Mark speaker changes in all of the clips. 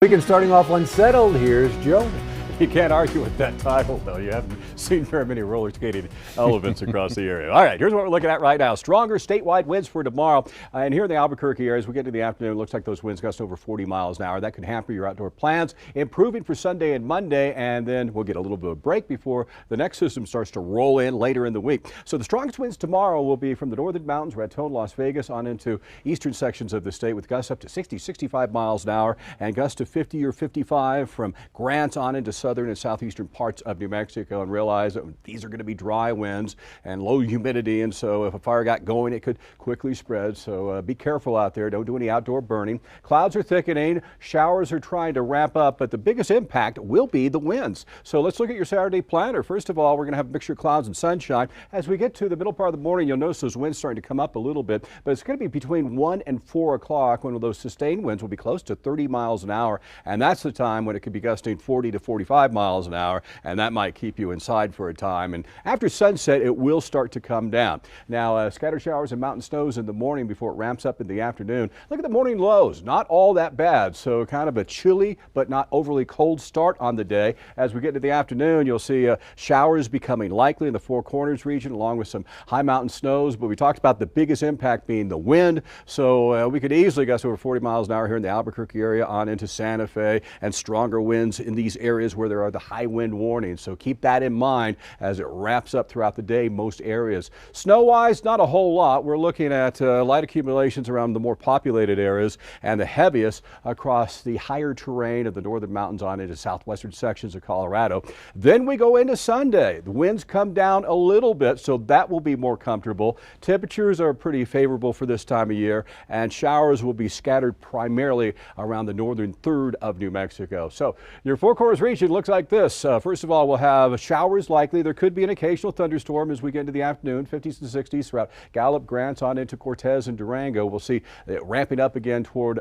Speaker 1: Weekend starting off unsettled. Here's Joe. You can't argue with that title, though. You haven't seen very many roller skating elements across the area. All right, here's what we're looking at right now. Stronger statewide winds for tomorrow. And here in the Albuquerque area, as we get into the afternoon, it looks like those winds gust over 40 miles an hour. That could hamper your outdoor plans. Improving for Sunday and Monday, and then we'll get a little bit of a break before the next system starts to roll in later in the week. So the strongest winds tomorrow will be from the northern mountains, Raton, Las Vegas, on into eastern sections of the state with gusts up to 60, 65 miles an hour and gusts to 50 or 55 from Grant on into southern and southeastern parts of New Mexico. And realize that these are going to be dry winds and low humidity, and so if a fire got going, it could quickly spread. So be careful out there. Don't do any outdoor burning. Clouds are thickening. Showers are trying to ramp up, but the biggest impact will be the winds. So let's look at your Saturday planner. First of all, we're going to have a mixture of clouds and sunshine. As we get to the middle part of the morning, you'll notice those winds starting to come up a little bit, but it's going to be between 1 and 4 o'clock when those sustained winds will be close to 30 miles an hour, and that's the time when it could be gusting 40 to 45 miles an hour, and that might keep you inside for a time. And after sunset, it will start to come down. Now, scattered showers and mountain snows in the morning before it ramps up in the afternoon. Look at the morning lows, not all that bad, so kind of a chilly but not overly cold start on the day. As we get to the afternoon, you'll see showers becoming likely in the Four Corners region, along with some high mountain snows, but we talked about the biggest impact being the wind, so we could easily gust over 40 miles an hour here in the Albuquerque area on into Santa Fe, and stronger winds in these areas where there are the high wind warnings. So keep that in mind as it wraps up throughout the day, most areas. Snow-wise, not a whole lot. We're looking at light accumulations around the more populated areas and the heaviest across the higher terrain of the northern mountains on into southwestern sections of Colorado. Then we go into Sunday. The winds come down a little bit, so that will be more comfortable. Temperatures are pretty favorable for this time of year, and showers will be scattered primarily around the northern third of New Mexico. So your Four Corners region looks like this. First of all, we'll have showers likely. There could be an occasional thunderstorm as we get into the afternoon, 50s and 60s throughout Gallup, Grants on into Cortez and Durango. We'll see it ramping up again toward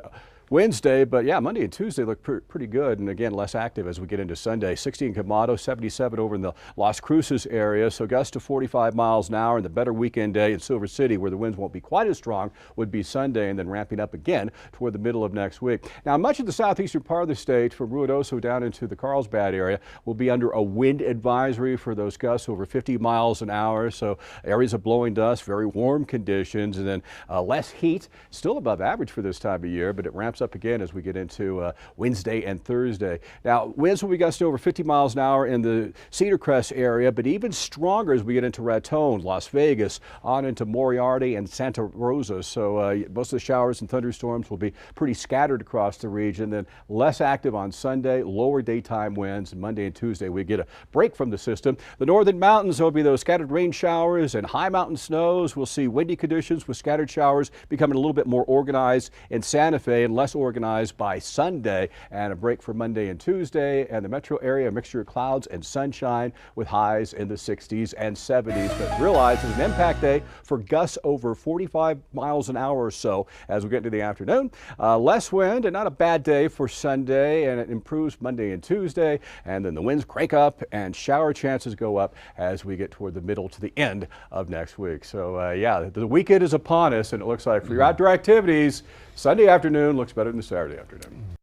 Speaker 1: Wednesday, but yeah, Monday and Tuesday look pretty good, and again less active as we get into Sunday. 60 in Camado, 77 over in the Las Cruces area, so gusts to 45 miles an hour. And the better weekend day in Silver City, where the winds won't be quite as strong, would be Sunday, and then ramping up again toward the middle of next week. Now, much of the southeastern part of the state, from Ruidoso down into the Carlsbad area, will be under a wind advisory for those gusts over 50 miles an hour. So areas of blowing dust, very warm conditions, and then less heat, still above average for this time of year, but it ramps up again as we get into Wednesday and Thursday. Now, winds will be gusting over 50 miles an hour in the Cedar Crest area, but even stronger as we get into Raton, Las Vegas, on into Moriarty and Santa Rosa. So most of the showers and thunderstorms will be pretty scattered across the region, then less active on Sunday, lower daytime winds, and Monday and Tuesday we get a break from the system. The northern mountains, there will be those scattered rain showers and high mountain snows. We'll see windy conditions with scattered showers becoming a little bit more organized in Santa Fe and less organized by Sunday, and a break for Monday and Tuesday. And the metro area, a mixture of clouds and sunshine with highs in the 60s and 70s. But realize it's an impact day for gusts over 45 miles an hour or so as we get into the afternoon. Less wind and not a bad day for Sunday, and it improves Monday and Tuesday. And then the winds crank up and shower chances go up as we get toward the middle to the end of next week. So yeah, the weekend is upon us, and it looks like for your outdoor activities, Sunday afternoon looks better than Saturday afternoon.